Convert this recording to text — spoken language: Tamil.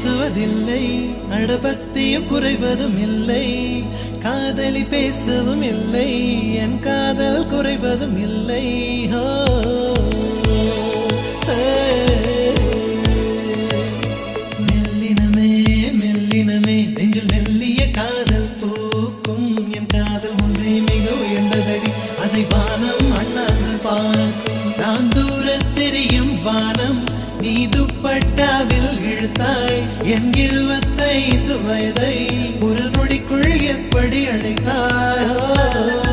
பேசுவதில்லை, அடபக்தியும் குறைவதும் இல்லை, காதலி பேசவும் இல்லை, என் காதல் குறைவதும் இல்லை. மெல்லினமே மெல்லினமே நெஞ்சில் மெல்லிய காதல் பூக்கும், என் காதல் ஒன்றே மிக உயர்ந்ததடி, அதை வானம் அண்ணாந்து பார்க்கும். நான் தூர தெரியும் வானம், நீ துப்பட்டாவில் இழுத்தாய் என் 25 வயதை ஒரு நொடிக்குள் எப்படி அடைத்தாய்.